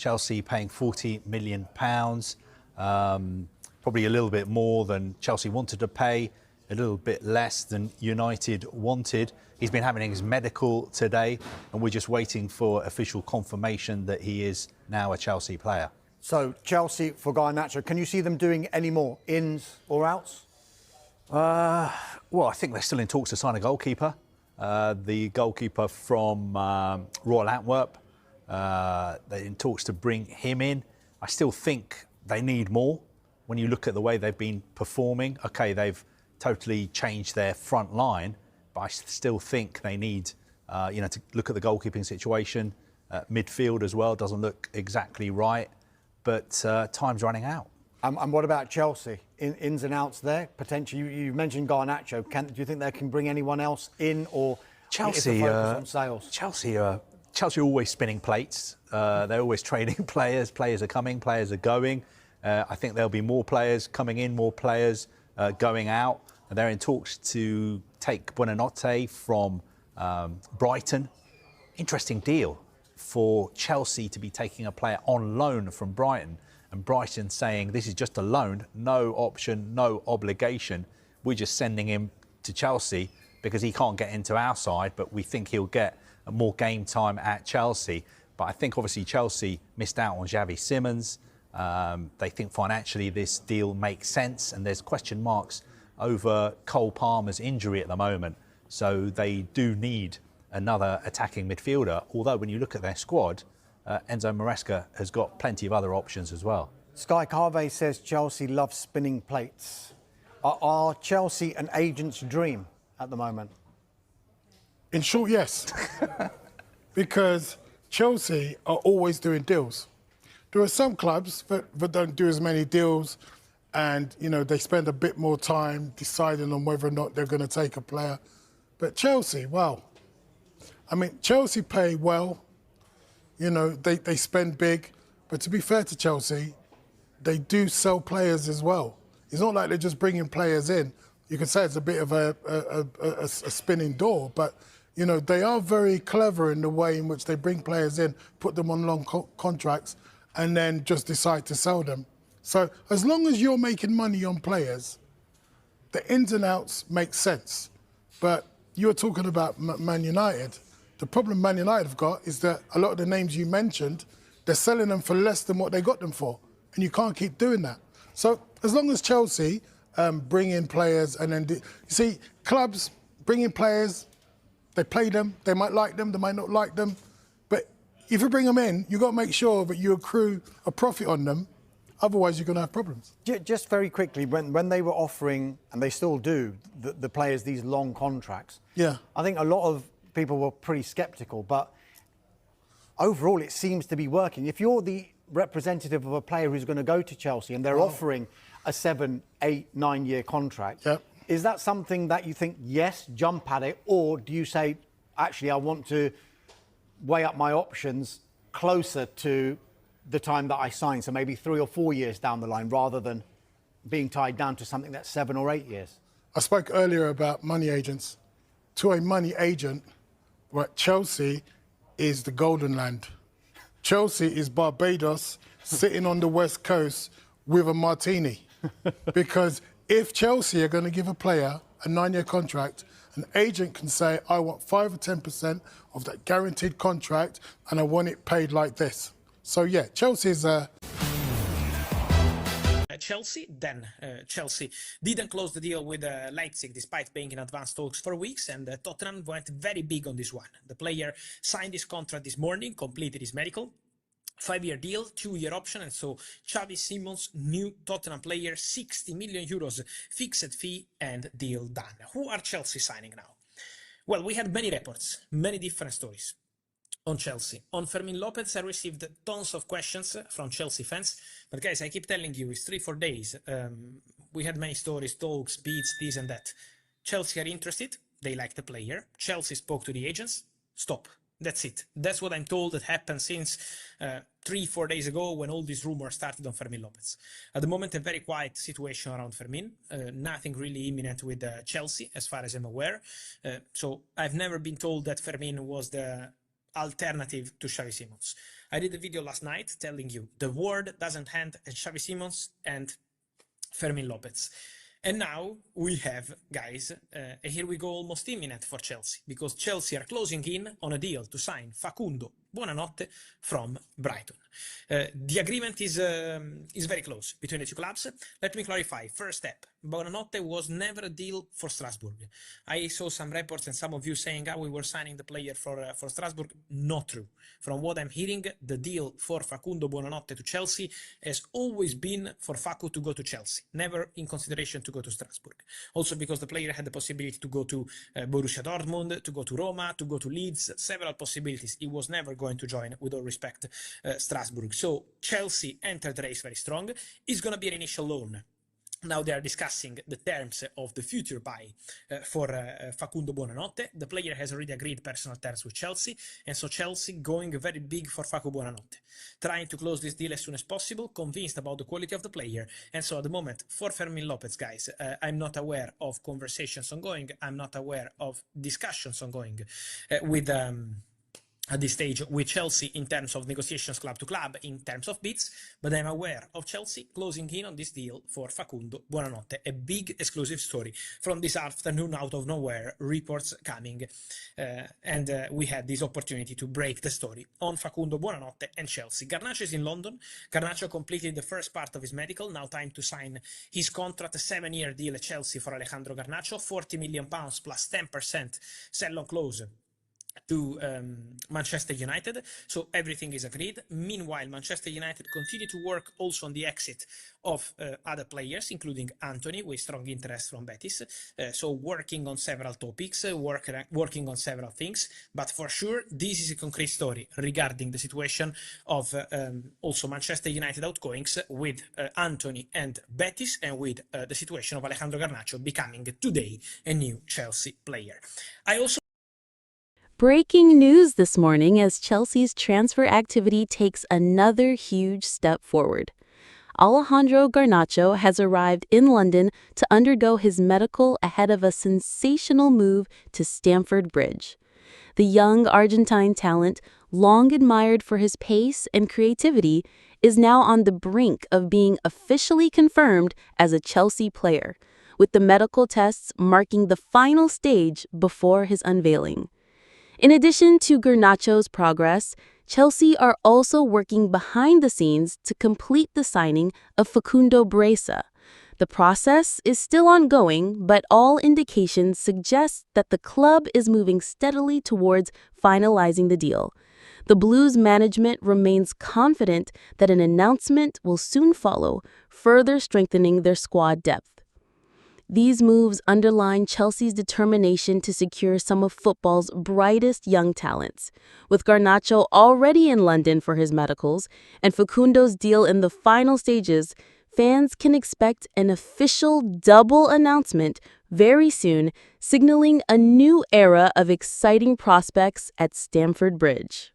Chelsea paying £40 million, probably a little bit more than Chelsea wanted to pay, a little bit less than United wanted. He's been having his medical today, and we're just waiting for official confirmation that he is now a Chelsea player. So, Chelsea for Garnacho, can you see them doing any more ins or outs? Well, I think they're still in talks to sign a goalkeeper. The goalkeeper from Royal Antwerp, they're in talks to bring him in. I still think they need more. When you look at the way they've been performing, OK, they've totally changed their front line, but I still think they need, to look at the goalkeeping situation. Midfield as well doesn't look exactly right, but time's running out. And what about Chelsea? Ins and outs there, potentially. You mentioned Garnacho. Do you think they can bring anyone else in, or Chelsea focus on sales? Chelsea are always spinning plates. They're always trading players. Players are coming, players are going. I think there'll be more players coming in, more players going out. And they're in talks to take Buonanotte from Brighton. Interesting deal for Chelsea to be taking a player on loan from Brighton, and Brighton saying this is just a loan, no option, no obligation. We're just sending him to Chelsea because he can't get into our side, but we think he'll get more game time at Chelsea. But I think obviously Chelsea missed out on Xavi Simons. They think financially this deal makes sense, and there's question marks over Cole Palmer's injury at the moment. So they do need another attacking midfielder, although when you look at their squad, Enzo Maresca has got plenty of other options as well. Sky Carvey says Chelsea loves spinning plates. Are Chelsea an agent's dream at the moment? In short, yes. Because Chelsea are always doing deals. There are some clubs that don't do as many deals, and they spend a bit more time deciding on whether or not they're going to take a player. But Chelsea, wow. I mean, Chelsea pay well. They spend big. But to be fair to Chelsea, they do sell players as well. It's not like they're just bringing players in. You can say it's a bit of a spinning door, but they are very clever in the way in which they bring players in, put them on long contracts, and then just decide to sell them. So as long as you're making money on players, the ins and outs make sense. But you're talking about Man United. The problem Man United have got is that a lot of the names you mentioned, they're selling them for less than what they got them for. And you can't keep doing that. So as long as Chelsea bring in players, and then, you see, clubs bring in players, they play them, they might like them, they might not like them. But if you bring them in, you've got to make sure that you accrue a profit on them. Otherwise, you're going to have problems. Just very quickly, when they were offering, and they still do, the players these long contracts, yeah, I think a lot of people were pretty sceptical, but overall it seems to be working. If you're the representative of a player who's going to go to Chelsea and they're offering a 7, 8, 9-year contract, yep, is that something that you think, yes, jump at it, or do you say, actually, I want to weigh up my options closer to the time that I sign, so maybe 3 or 4 years down the line, rather than being tied down to something that's 7 or 8 years? I spoke earlier about money agents. To a money agent, right, Chelsea is the golden land. Chelsea is Barbados sitting on the West Coast with a martini. Because if Chelsea are going to give a player a 9-year contract, an agent can say, I want 5 or 10% of that guaranteed contract, and I want it paid like this. So, yeah, Chelsea is Chelsea didn't close the deal with Leipzig despite being in advanced talks for weeks, and Tottenham went very big on this one. The player signed his contract this morning, completed his medical. 5-year deal, 2-year option, and so Xavi Simons, new Tottenham player, 60 million euros fixed fee, and deal done. Who are Chelsea signing now? Well, we had many reports, many different stories on Chelsea. On Fermin Lopez, I received tons of questions from Chelsea fans, but guys, I keep telling you, it's 3-4 days. We had many stories, talks, beats, this and that. Chelsea are interested, they like the player. Chelsea spoke to the agents, stop. That's it. That's what I'm told that happened since 3-4 days ago, when all these rumors started on Fermin Lopez. At the moment, a very quiet situation around Fermin. Nothing really imminent with Chelsea, as far as I'm aware. So I've never been told that Fermin was the alternative to Xavi Simons. I did a video last night telling you the world doesn't end at Xavi Simons and Fermin Lopez. And now we have, guys, here we go almost imminent for Chelsea, because Chelsea are closing in on a deal to sign Facundo Buonanotte from Brighton. The agreement is very close between the two clubs. Let me clarify. First step, Buonanotte was never a deal for Strasbourg. I saw some reports and some of you saying, we were signing the player for Strasbourg. Not true. From what I'm hearing, the deal for Facundo Buonanotte to Chelsea has always been for Facu to go to Chelsea, never in consideration to go to Strasbourg. Also because the player had the possibility to go to Borussia Dortmund, to go to Roma, to go to Leeds, several possibilities. He was never going to join, with all respect, Strasbourg. So Chelsea entered the race very strong. It's going to be an initial loan. Now they are discussing the terms of the future buy for Facundo Buonanotte. The player has already agreed personal terms with Chelsea, and so Chelsea going very big for Facu Buonanotte, trying to close this deal as soon as possible, convinced about the quality of the player. And so at the moment, for Fermin Lopez, guys, I'm not aware of conversations ongoing. I'm not aware of discussions ongoing with at this stage with Chelsea in terms of negotiations club to club, in terms of bids, but I'm aware of Chelsea closing in on this deal for Facundo Buonanotte. A big exclusive story from this afternoon out of nowhere, reports coming, and we had this opportunity to break the story on Facundo Buonanotte and Chelsea. Garnacho is in London. Garnacho completed the first part of his medical. Now time to sign his contract, a 7-year deal at Chelsea for Alejandro Garnacho, £40 million plus 10% sell-on clause to Manchester United, so everything is agreed. Meanwhile, Manchester United continue to work also on the exit of other players, including Anthony, with strong interest from Betis, so working on several topics, working on several things, but for sure this is a concrete story regarding the situation of also Manchester United outgoings with Anthony and Betis, and with the situation of Alejandro Garnacho becoming today a new Chelsea player. I also Breaking news this morning as Chelsea's transfer activity takes another huge step forward. Alejandro Garnacho has arrived in London to undergo his medical ahead of a sensational move to Stamford Bridge. The young Argentine talent, long admired for his pace and creativity, is now on the brink of being officially confirmed as a Chelsea player, with the medical tests marking the final stage before his unveiling. In addition to Garnacho's progress, Chelsea are also working behind the scenes to complete the signing of Facundo Bresa. The process is still ongoing, but all indications suggest that the club is moving steadily towards finalizing the deal. The Blues management remains confident that an announcement will soon follow, further strengthening their squad depth. These moves underline Chelsea's determination to secure some of football's brightest young talents. With Garnacho already in London for his medicals and Facundo's deal in the final stages, fans can expect an official double announcement very soon, signaling a new era of exciting prospects at Stamford Bridge.